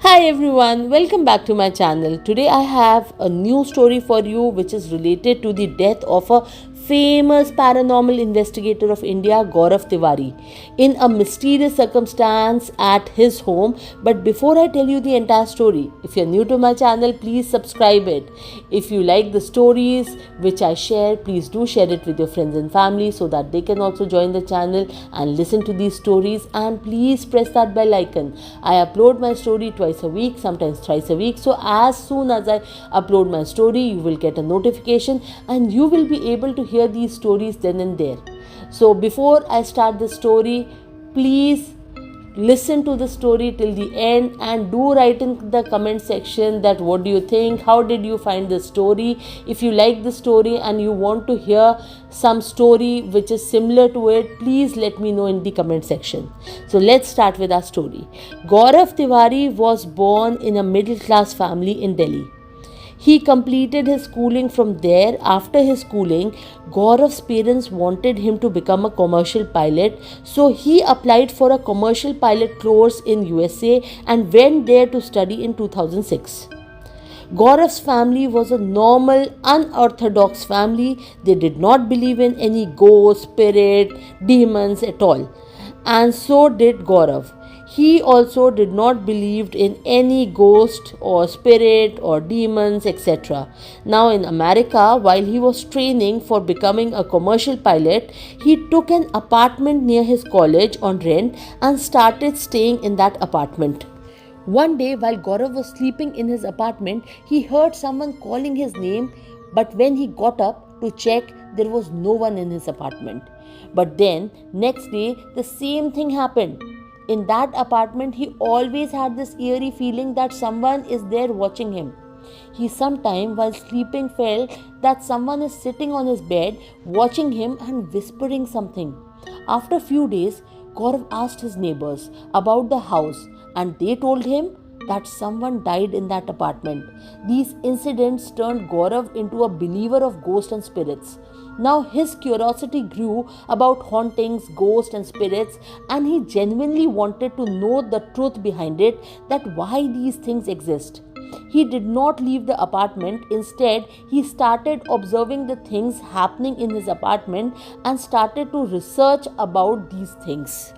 Hi everyone, welcome back to my channel. Today I have a new story for you which is related to the death of a famous paranormal investigator of India, Gaurav Tiwari, in a mysterious circumstance at his home. But before I tell you the entire story, if you're new to my channel, please subscribe it. If you like the stories which I share, please do share it with your friends and family so that they can also join the channel and listen to these stories. And please press that bell icon. I upload my story twice a week, sometimes thrice a week. So as soon as I upload my story, you will get a notification and you will be able to hear these stories then and there. So before I start the story, please listen to the story till the end and do write in the comment section that what do you think, how did you find the story. If you like the story and you want to hear some story which is similar to it, please let me know in the comment section. So let's start with our story. Gaurav Tiwari was born in a middle class family in Delhi. He completed his schooling from there. After his schooling, Gaurav's parents wanted him to become a commercial pilot, so he applied for a commercial pilot course in USA and went there to study in 2006. Gaurav's family was a normal, unorthodox family. They did not believe in any ghost, spirit, demons at all. And so did Gaurav. He also did not believe in any ghost or spirit or demons, etc. Now in America, while he was training for becoming a commercial pilot, he took an apartment near his college on rent and started staying in that apartment. One day, while Gaurav was sleeping in his apartment, he heard someone calling his name, but when he got up to check, there was no one in his apartment. But then, next day, the same thing happened. In that apartment, he always had this eerie feeling that someone is there watching him. He sometime while sleeping felt that someone is sitting on his bed watching him and whispering something. After a few days, Gaurav asked his neighbors about the house and they told him that someone died in that apartment. These incidents turned Gaurav into a believer of ghosts and spirits. Now his curiosity grew about hauntings, ghosts and spirits, and he genuinely wanted to know the truth behind it, that why these things exist. He did not leave the apartment. Instead, he started observing the things happening in his apartment and started to research about these things.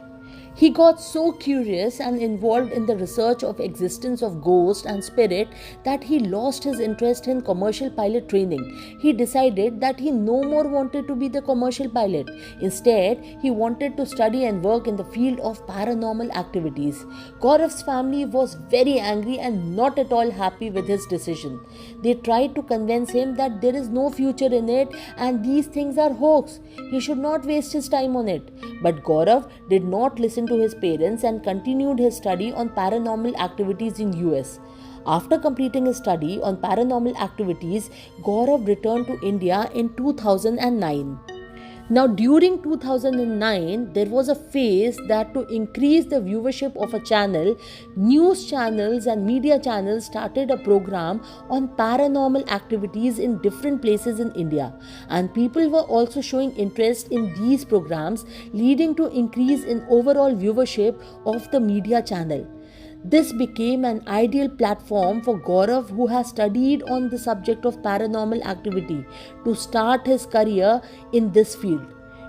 He got so curious and involved in the research of existence of ghost and spirit that he lost his interest in commercial pilot training. He decided that he no more wanted to be the commercial pilot. Instead, he wanted to study and work in the field of paranormal activities. Gaurav's family was very angry and not at all happy with his decision. They tried to convince him that there is no future in it and these things are hoax. He should not waste his time on it. But Gaurav did not listen to his parents and continued his study on paranormal activities in US. After completing his study on paranormal activities, Gaurav returned to India in 2009. Now, during 2009, there was a phase that to increase the viewership of a channel, news channels and media channels started a program on paranormal activities in different places in India. And people were also showing interest in these programs, leading to increase in overall viewership of the media channel. This became an ideal platform for Gaurav, who has studied on the subject of paranormal activity, to start his career in this field.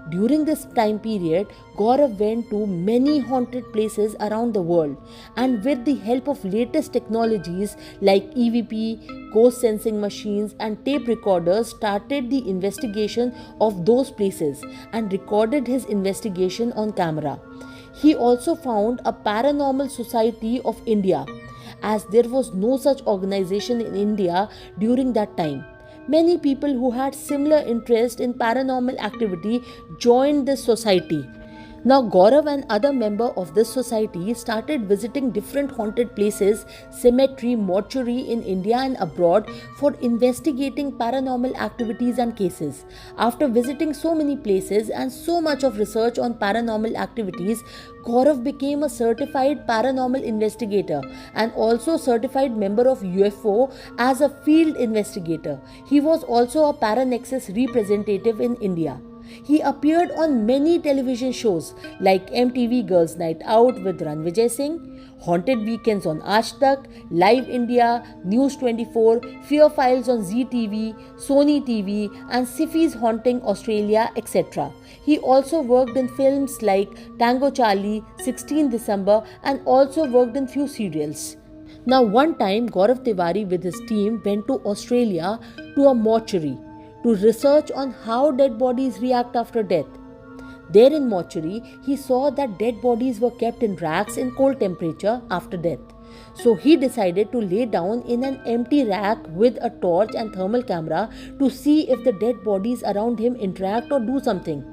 During this time period, Gaurav went to many haunted places around the world, and with the help of latest technologies like EVP, ghost sensing machines and tape recorders, started the investigation of those places and recorded his investigation on camera. He also found a Paranormal Society of India, as there was no such organization in India during that time. Many people who had similar interest in paranormal activity joined this society. Now Gaurav and other members of this society started visiting different haunted places, cemetery, mortuary in India and abroad for investigating paranormal activities and cases. After visiting so many places and so much of research on paranormal activities, Gaurav became a certified paranormal investigator and also certified member of UFO as a field investigator. He was also a Paranexus representative in India. He appeared on many television shows like MTV Girls Night Out with Ranvijay Singh, Haunted Weekends on Aaj Tak, Live India, News 24, Fear Files on ZTV, Sony TV, and Syfy's Haunting Australia, etc. He also worked in films like Tango Charlie, 16 December, and also worked in few serials. Now, one time, Gaurav Tiwari with his team went to Australia to a mortuary to research on how dead bodies react after death. There in mortuary, he saw that dead bodies were kept in racks in cold temperature after death. So he decided to lay down in an empty rack with a torch and thermal camera to see if the dead bodies around him interact or do something.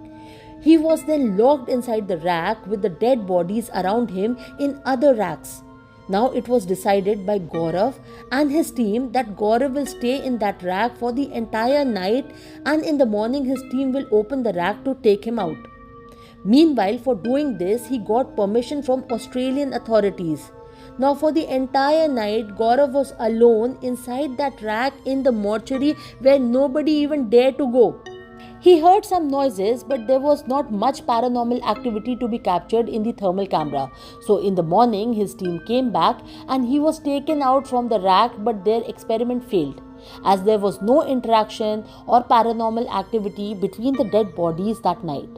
He was then locked inside the rack with the dead bodies around him in other racks. Now it was decided by Gaurav and his team that Gaurav will stay in that rack for the entire night, and in the morning his team will open the rack to take him out. Meanwhile, for doing this, he got permission from Australian authorities. Now, for the entire night, Gaurav was alone inside that rack in the mortuary where nobody even dared to go. He heard some noises, but there was not much paranormal activity to be captured in the thermal camera. So, in the morning, his team came back and he was taken out from the rack, but their experiment failed, as there was no interaction or paranormal activity between the dead bodies that night.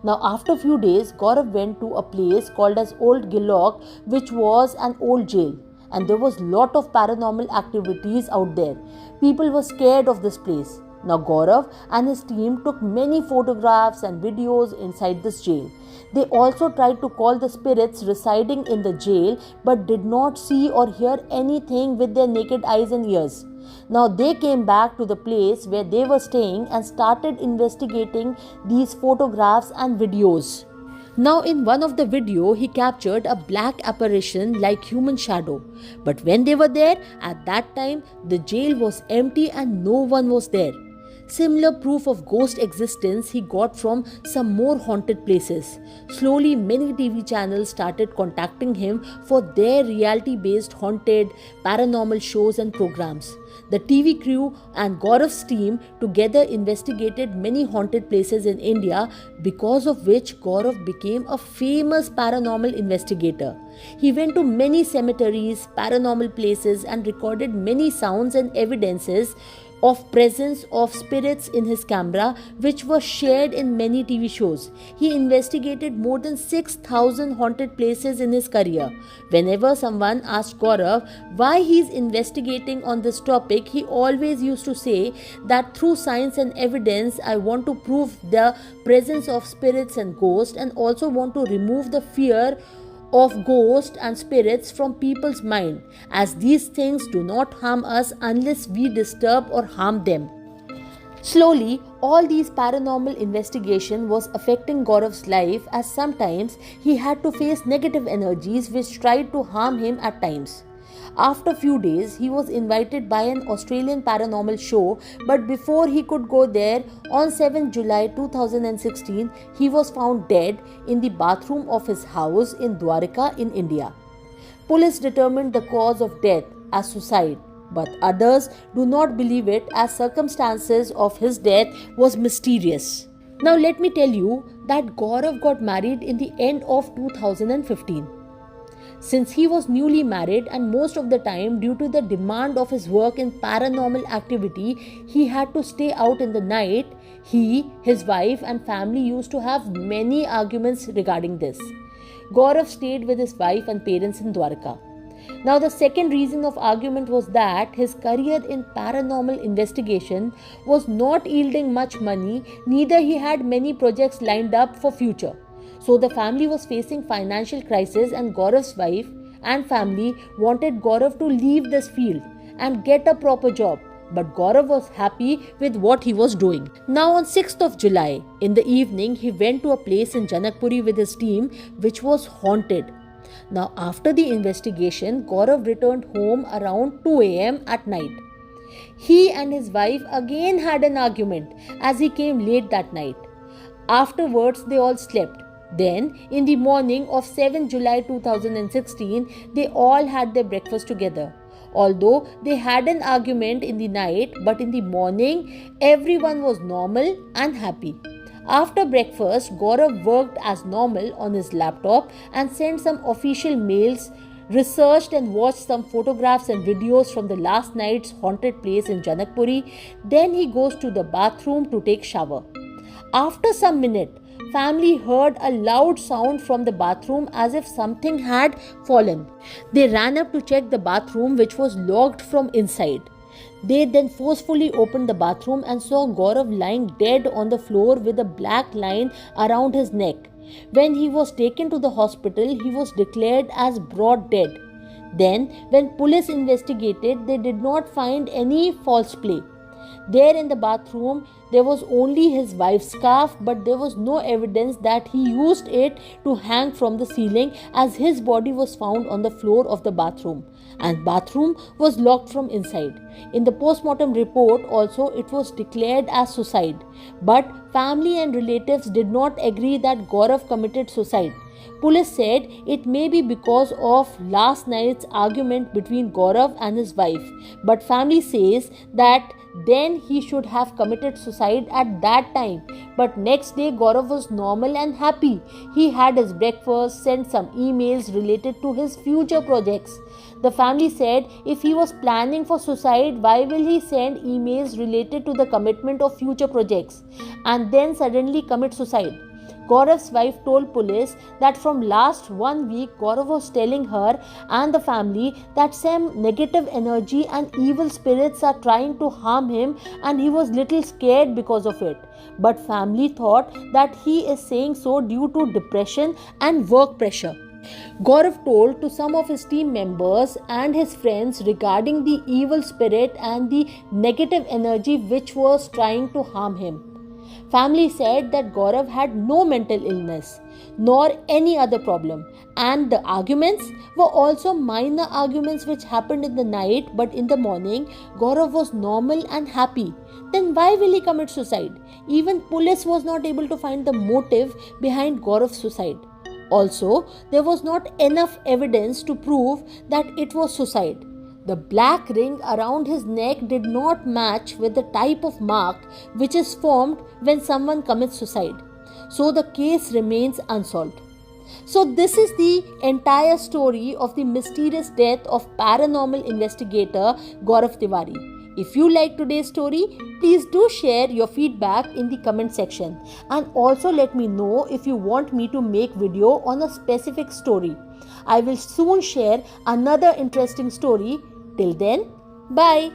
Now, after a few days, Gaurav went to a place called as Old Gillock, which was an old jail, and there was lot of paranormal activities out there. People were scared of this place. Now, Gaurav and his team took many photographs and videos inside this jail. They also tried to call the spirits residing in the jail, but did not see or hear anything with their naked eyes and ears. Now they came back to the place where they were staying and started investigating these photographs and videos. Now in one of the video, he captured a black apparition like human shadow. But when they were there, at that time, the jail was empty and no one was there. Similar proof of ghost existence he got from some more haunted places. Slowly, many TV channels started contacting him for their reality-based haunted, paranormal shows and programs. The TV crew and Gaurav's team together investigated many haunted places in India, because of which Gaurav became a famous paranormal investigator. He went to many cemeteries, paranormal places, and recorded many sounds and evidences of presence of spirits in his camera, which was shared in many TV shows. He investigated more than 6,000 haunted places in his career. Whenever someone asked Gaurav why he is investigating on this topic, he always used to say that through science and evidence, I want to prove the presence of spirits and ghosts, and also want to remove the fear of ghosts and spirits from people's mind, as these things do not harm us unless we disturb or harm them. Slowly, all these paranormal investigation was affecting Gaurav's life, as sometimes he had to face negative energies which tried to harm him at times. After a few days, he was invited by an Australian paranormal show, but before he could go there, on 7 July 2016, he was found dead in the bathroom of his house in Dwarika in India. Police determined the cause of death as suicide, but others do not believe it, as circumstances of his death was mysterious. Now let me tell you that Gaurav got married in the end of 2015. Since he was newly married, and most of the time due to the demand of his work in paranormal activity, he had to stay out in the night, he, his wife and family used to have many arguments regarding this. Gaurav stayed with his wife and parents in Dwarika. Now the second reason of argument was that his career in paranormal investigation was not yielding much money, neither he had many projects lined up for future. So the family was facing financial crisis, and Gaurav's wife and family wanted Gaurav to leave this field and get a proper job. But Gaurav was happy with what he was doing. Now on 6th of July, in the evening, he went to a place in Janakpuri with his team which was haunted. Now after the investigation, Gaurav returned home around 2 a.m. at night. He and his wife again had an argument as he came late that night. Afterwards, they all slept. Then, in the morning of 7 July 2016, they all had their breakfast together. Although they had an argument in the night, but in the morning, everyone was normal and happy. After breakfast, Gaurav worked as normal on his laptop and sent some official mails researched and watched some photographs and videos from the last night's haunted place in Janakpuri. Then he goes to the bathroom to take shower. After some minute, family heard a loud sound from the bathroom as if something had fallen. They ran up to check the bathroom, which was locked from inside. They then forcefully opened the bathroom and saw Gaurav lying dead on the floor with a black line around his neck. When he was taken to the hospital, he was declared as broad dead. Then, when police investigated, they did not find any false play. There in the bathroom, there was only his wife's scarf, but there was no evidence that he used it to hang from the ceiling, as his body was found on the floor of the bathroom and bathroom was locked from inside. In the postmortem report also, it was declared as suicide, but family and relatives did not agree that Gaurav committed suicide. Police said it may be because of last night's argument between Gaurav and his wife, but family says that then he should have committed suicide at that time. But next day Gaurav was normal and happy. He had his breakfast, sent some emails related to his future projects. The family said if he was planning for suicide, why will he send emails related to the commitment of future projects and then suddenly commit suicide? Gaurav's wife told police that from last 1 week, Gaurav was telling her and the family that some negative energy and evil spirits are trying to harm him and he was little scared because of it. But family thought that he is saying so due to depression and work pressure. Gaurav told to some of his team members and his friends regarding the evil spirit and the negative energy which was trying to harm him. Family said that Gaurav had no mental illness nor any other problem, and the arguments were also minor arguments which happened in the night, but in the morning Gaurav was normal and happy. Then why will he commit suicide? Even police was not able to find the motive behind Gaurav's suicide. Also, there was not enough evidence to prove that it was suicide. The black ring around his neck did not match with the type of mark which is formed when someone commits suicide. So the case remains unsolved. So this is the entire story of the mysterious death of paranormal investigator Gaurav Tiwari. If you like today's story, please do share your feedback in the comment section, and also let me know if you want me to make video on a specific story. I will soon share another interesting story. Till then, bye.